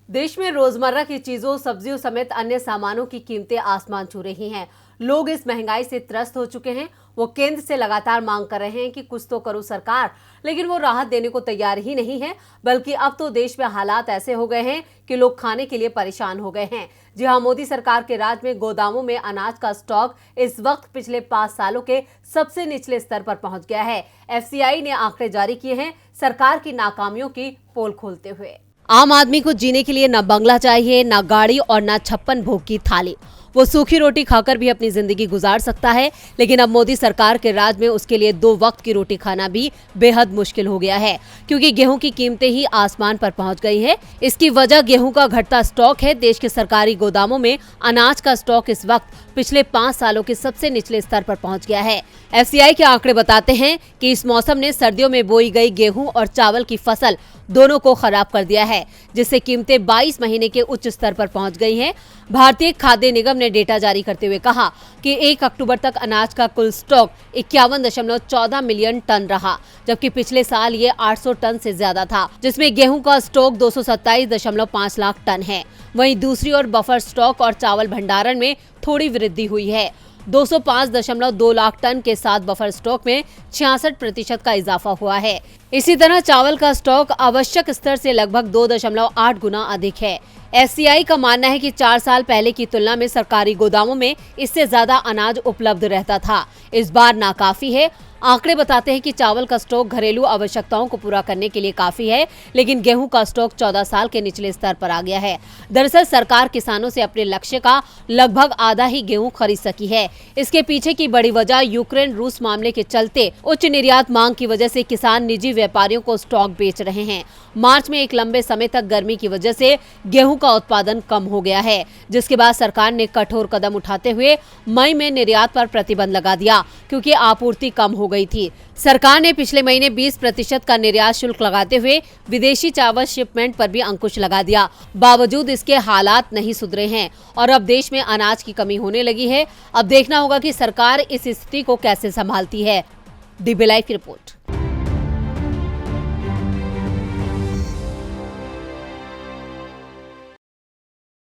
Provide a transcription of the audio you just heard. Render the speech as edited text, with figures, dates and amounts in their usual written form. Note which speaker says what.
Speaker 1: देश में रोजमर्रा की चीजों, सब्जियों समेत अन्य सामानों की कीमतें आसमान छू रही हैं। लोग इस महंगाई से त्रस्त हो चुके हैं। वो केंद्र से लगातार मांग कर रहे हैं कि कुछ तो करो सरकार, लेकिन वो राहत देने को तैयार ही नहीं है। बल्कि अब तो देश में हालात ऐसे हो गए हैं कि लोग खाने के लिए परेशान हो गए हैं। जी हां, मोदी सरकार के राज में गोदामों में अनाज का स्टॉक इस वक्त पिछले 5 सालों के सबसे निचले स्तर पर पहुंच गया है। एफसीआई ने आंकड़े जारी किए हैं सरकार की नाकामियों की पोल खोलते हुए। आम आदमी को जीने के लिए न बंगला चाहिए, न गाड़ी और न 56 भोग की थाली। वो सूखी रोटी खाकर भी अपनी जिंदगी गुजार सकता है, लेकिन अब मोदी सरकार के राज में उसके लिए 2 वक्त की रोटी खाना भी बेहद मुश्किल हो गया है, क्योंकि गेहूं की कीमतें ही आसमान पर पहुंच गई है। इसकी वजह गेहूं का घटता स्टॉक है। देश के सरकारी गोदामों में अनाज का स्टॉक इस वक्त पिछले 5 सालों के सबसे निचले स्तर पर पहुंच गया है। एफसीआई के आंकड़े बताते हैं कि इस मौसम ने सर्दियों में बोई गई गेहूं और चावल की फसल दोनों को खराब कर दिया है, जिससे कीमतें 22 महीने के उच्च स्तर पर पहुंच गई हैं। भारतीय खाद्य निगम ने डेटा जारी करते हुए कहा कि 1 अक्टूबर तक अनाज का कुल स्टॉक 51.14 मिलियन टन रहा, जबकि पिछले साल ये 800 टन से ज्यादा था, जिसमें गेहूं का स्टॉक 227.5 लाख टन है। वहीं दूसरी ओर बफर स्टॉक और चावल भंडारण में थोड़ी वृद्धि हुई है। 205.2 लाख टन के साथ बफर स्टॉक में 66% का इजाफा हुआ है। इसी तरह चावल का स्टॉक आवश्यक स्तर से लगभग 2.8 गुना अधिक है। एफसीआई का मानना है कि 4 साल पहले की तुलना में सरकारी गोदामों में इससे ज्यादा अनाज उपलब्ध रहता था। इस बार नाकाफी है। आंकड़े बताते हैं कि चावल का स्टॉक घरेलू आवश्यकताओं को पूरा करने के लिए काफी है, लेकिन गेहूं का स्टॉक 14 साल के निचले स्तर पर आ गया है। दरअसल सरकार किसानों से अपने लक्ष्य का लगभग आधा ही गेहूं खरीद सकी है। इसके पीछे की बड़ी वजह यूक्रेन रूस मामले के चलते उच्च निर्यात मांग की वजह से किसान निजी व्यापारियों को स्टॉक बेच रहे हैं। मार्च में एक लंबे समय तक गर्मी की वजह से गेहूं का उत्पादन कम हो गया है, जिसके बाद सरकार ने कठोर कदम उठाते हुए मई में निर्यात पर प्रतिबंध लगा दिया, क्योंकि आपूर्ति कम हो गई थी। सरकार ने पिछले महीने 20% का निर्यात शुल्क लगाते हुए विदेशी चावल शिपमेंट पर भी अंकुश लगा दिया। बावजूद इसके हालात नहीं सुधरे हैं और अब देश में अनाज की कमी होने लगी है। अब देखना होगा कि सरकार इस स्थिति को कैसे संभालती है। डीबी लाइव की रिपोर्ट।